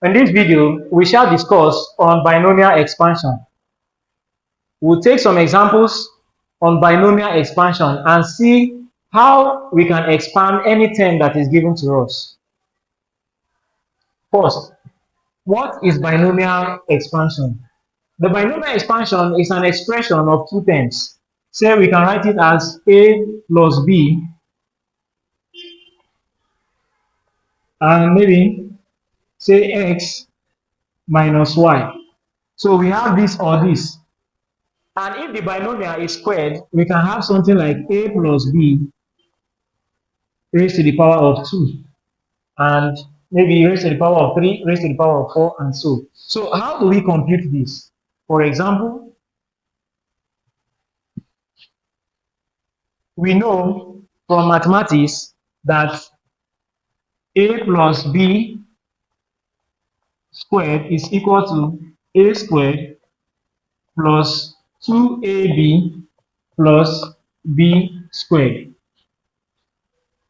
In this video, we shall discuss on binomial expansion. We'll take some examples on binomial expansion and see how we can expand any term that is given to us. First, what is binomial expansion? The binomial expansion is an expression of two terms. Say we can write it as a plus b, and maybe say x minus y. So we have this or this. And if the binomial is squared, we can have something like a plus b raised to the power of 2. And maybe raised to the power of 3, raised to the power of 4, and so. So how do we compute this? For example, we know from mathematics that a plus b squared is equal to a squared plus 2ab plus b squared.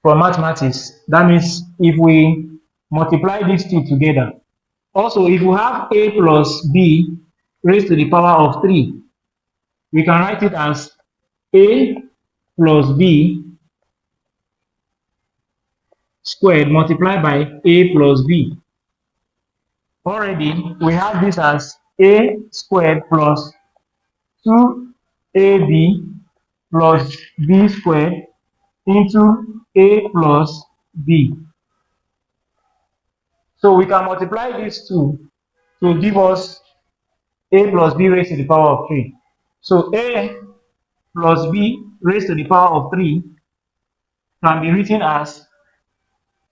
From mathematics, that means if we multiply these two together. Also, if we have a plus b raised to the power of 3, we can write it as a plus b squared multiplied by a plus b. Already, we have this as a squared plus 2ab plus b squared into a plus b. So we can multiply these two to give us a plus b raised to the power of 3. So a plus b raised to the power of 3 can be written as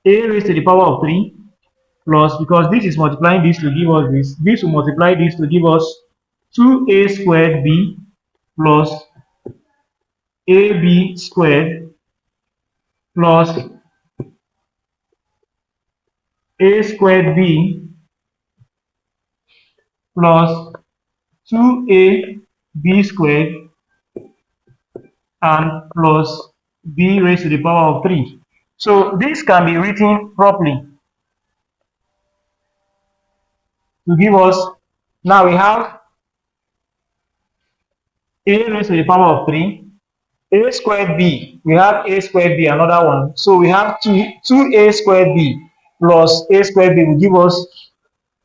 a raised to the power of 3 plus, because this is multiplying this to give us this will multiply this to give us 2a squared b plus ab squared plus a squared b plus 2ab squared and plus b raised to the power of 3. So this can be written properly to give us, now we have a raised to the power of 3, a squared b, we have a squared b, another one. So we have 2a squared b plus a squared b will give us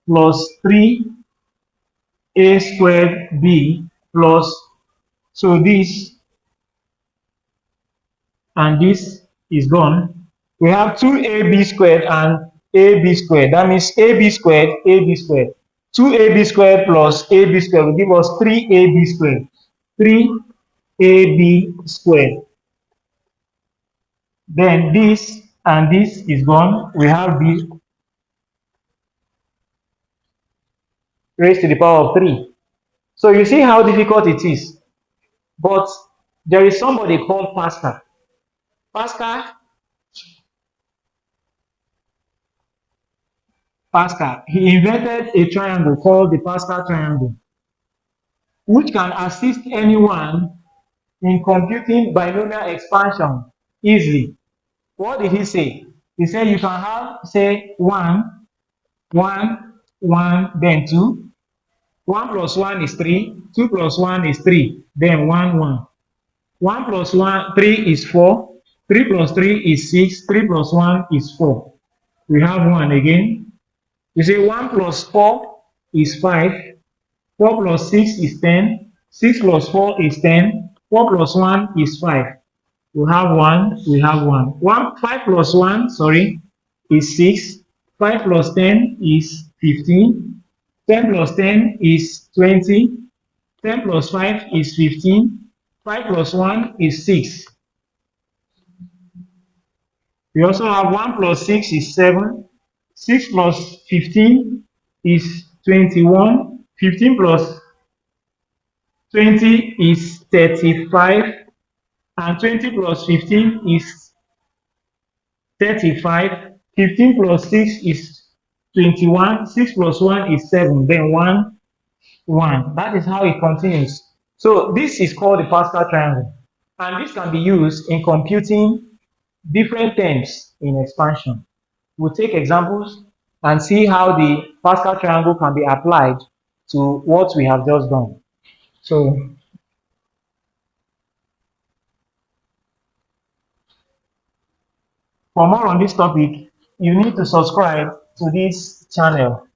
plus 3a squared b plus, so this and this is gone. We have 2ab squared and ab squared. That means ab squared, ab squared. 2ab squared plus ab squared will give us 3ab squared. 3ab squared. Then this and this is gone. We have b raised to the power of 3. So you see how difficult it is. But there is somebody called Pascal. Pascal, he invented a triangle called the Pascal triangle, which can assist anyone in computing binomial expansion easily. What did he say? He said you can have, say, 1, 1, 1, then 2. 1 plus 1 is 3. 2 plus 1 is 3. Then 1, 1. 1 plus 1, 3 is 4. 3 plus 3 is 6. 3 plus 1 is 4. We have 1 again. You say 1 plus 4 is 5. 4 plus 6 is 10. 6 plus 4 is 10. 4 plus 1 is 5. We have 1. We have 1. 5 plus 1, is 6. 5 plus 10 is 15. 10 plus 10 is 20. 10 plus 5 is 15. 5 plus 1 is 6. We also have 1 plus 6 is 7. 6 plus 15 is 21. 15 plus 20 is 35. And 20 plus 15 is 35. 15 plus 6 is 21. 6 plus 1 is 7. Then 1, 1. That is how it continues. So this is called the Pascal triangle. And this can be used in computing different terms in expansion. We'll take examples and see how the Pascal triangle can be applied to what we have just done. So for more on this topic, you need to subscribe to this channel.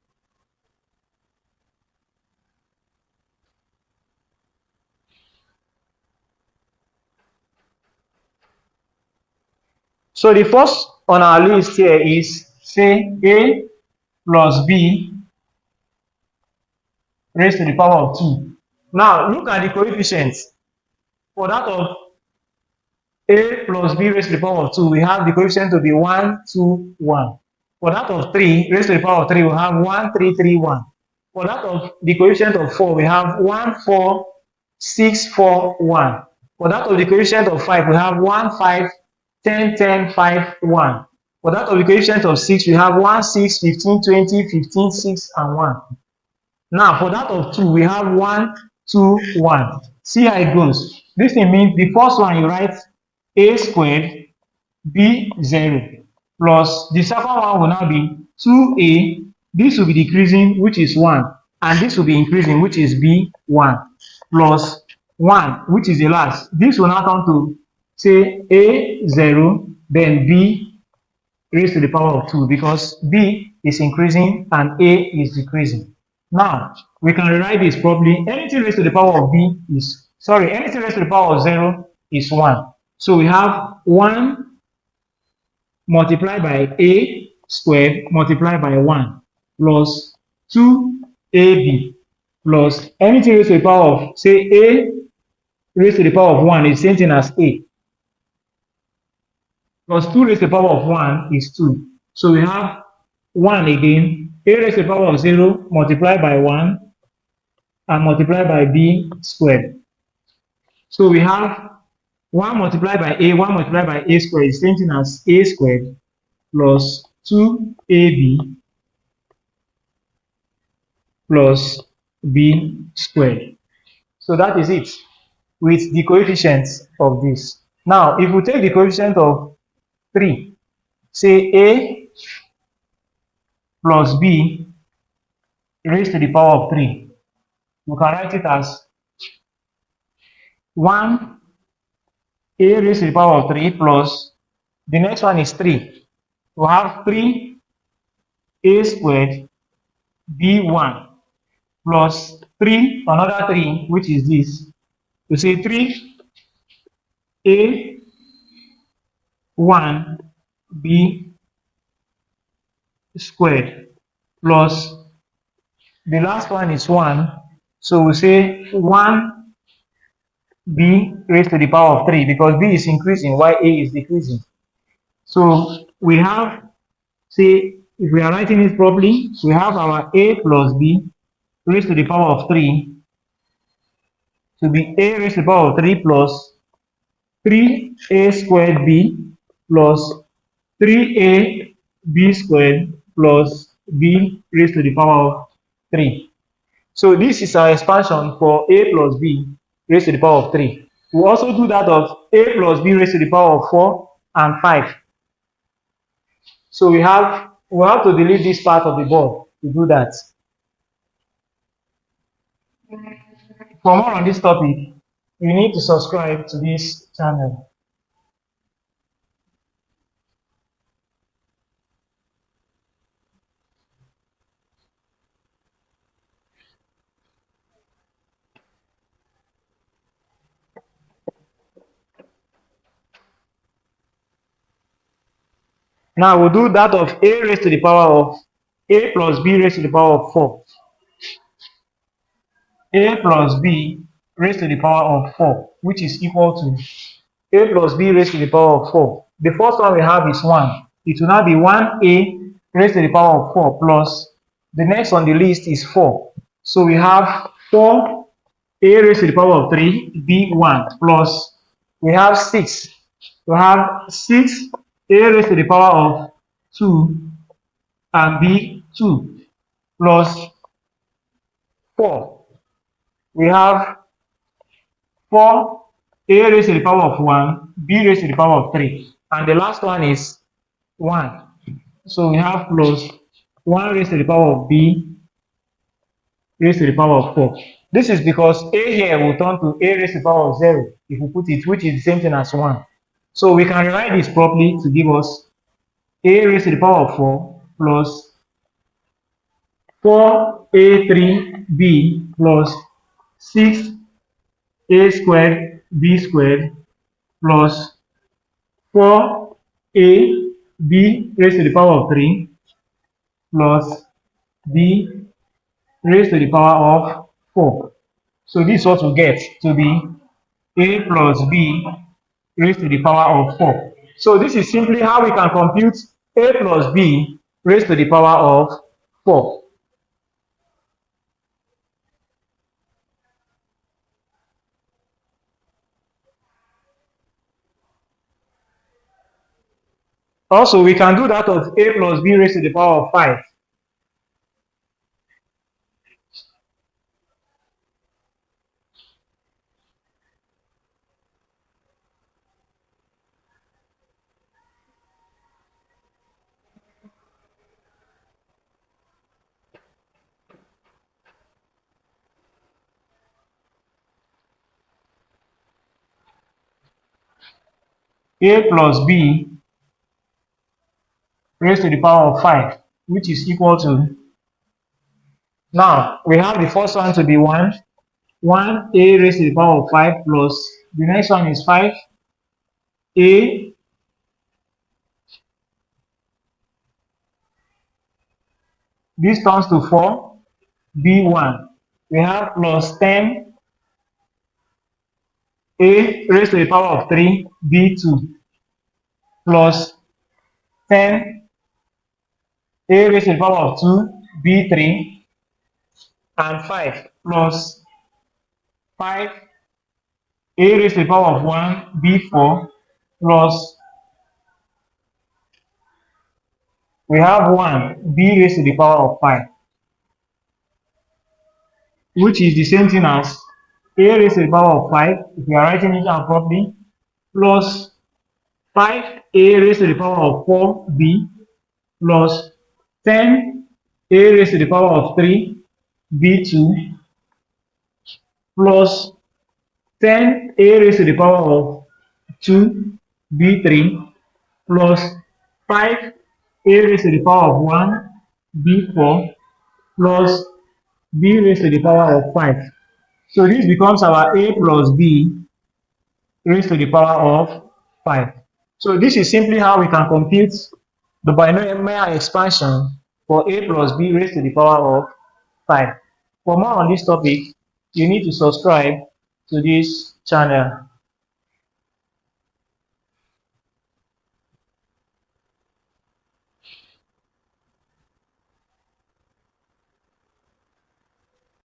So the first on our list here is, say, a plus b raised to the power of 2. Now look at the coefficients. For that of a plus b raised to the power of 2, we have the coefficient to be 1, 2, 1. For that of 3 raised to the power of 3, we have 1, 3, 3, 1. For that of the coefficient of 4, we have 1, 4, 6, 4, 1. For that of the coefficient of 5, we have 1, 5, 10, 10, 5, 1. For that of the coefficient of 6, we have 1, 6, 15, 20, 15, 6, and 1. Now, for that of 2, we have 1, 2, 1. See how it goes. This thing means the first one you write a squared b 0 plus the second one will now be 2a. This will be decreasing, which is 1, and this will be increasing, which is b1, plus 1, which is the last. This will now come to, say, a0, then b raised to the power of 2, because b is increasing and a is decreasing. Now, we can rewrite this properly. Anything raised to the power of b is, anything raised to the power of 0 is 1. So we have 1 multiplied by a squared multiplied by 1 plus 2ab plus anything raised to the power of, say, a raised to the power of 1 is the same thing as a, plus 2 raised to the power of 1 is 2. So we have 1 again, a raised to the power of 0 multiplied by 1 and multiplied by b squared. So we have 1 multiplied by a, 1 multiplied by a squared is the same thing as a squared plus 2ab plus b squared. So that is it with the coefficients of this. Now, if we take the coefficient of 3, say a plus b raised to the power of 3, we can write it as 1 a raised to the power of 3 plus the next one is 3. We have 3 a squared b1 plus 3, another 3, which is this. We say 3 a 1 b squared plus the last one is 1. So we say 1 b raised to the power of 3, because b is increasing while a is decreasing. So we have, say, if we are writing it properly, we have our a plus b raised to the power of 3 to be a raised to the power of 3 plus 3a squared b plus 3a b squared plus b raised to the power of 3. So this is our expansion for a plus b raised to the power of 3. We also do that of a plus b raised to the power of 4 and 5. So we have to delete this part of the board to do that. For more on this topic, you need to subscribe to this channel. Now we'll do that of a raised to the power of a plus b raised to the power of 4. A plus b raised to the power of 4, which is equal to a plus b raised to the power of 4. The first one we have is 1. It will now be 1a raised to the power of 4 plus the next on the list is 4. So we have 4a raised to the power of 3, b1 plus we have 6. We have 6a raised to the power of 2 and b2 plus 4. We have 4 a raised to the power of 1, b raised to the power of 3, and the last one is 1. So we have plus 1 raised to the power of b raised to the power of 4. This is because a here will turn to a raised to the power of 0 if we put it, which is the same thing as 1. So we can rewrite this properly to give us a raised to the power of 4 plus 4a3b plus 6a squared b squared plus 4ab raised to the power of 3 plus b raised to the power of 4. So this is what we get to be a plus b raised to the power of 4. So this is simply how we can compute a plus b raised to the power of 4. Also, we can do that of a plus b raised to the power of 5. A plus b raised to the power of 5, which is equal to, now we have the first one to be 1 a raised to the power of 5 plus the next one is 5a, this turns to 4b1. We have plus 10a raised to the power of 3b2 plus 10a raised to the power of 2b3 and 5 plus 5a raised to the power of 1b4 plus we have 1b raised to the power of 5, which is the same thing as a raised to the power of 5, if we are writing it out properly, plus 5a raised to the power of 4b plus 10a raised to the power of 3b2 plus 10a raised to the power of 2b3 plus 5a raised to the power of 1b4 plus b raised to the power of 5. So this becomes our a plus b raised to the power of 5. So this is simply how we can compute the binomial expansion for a plus b raised to the power of 5. For more on this topic, you need to subscribe to this channel.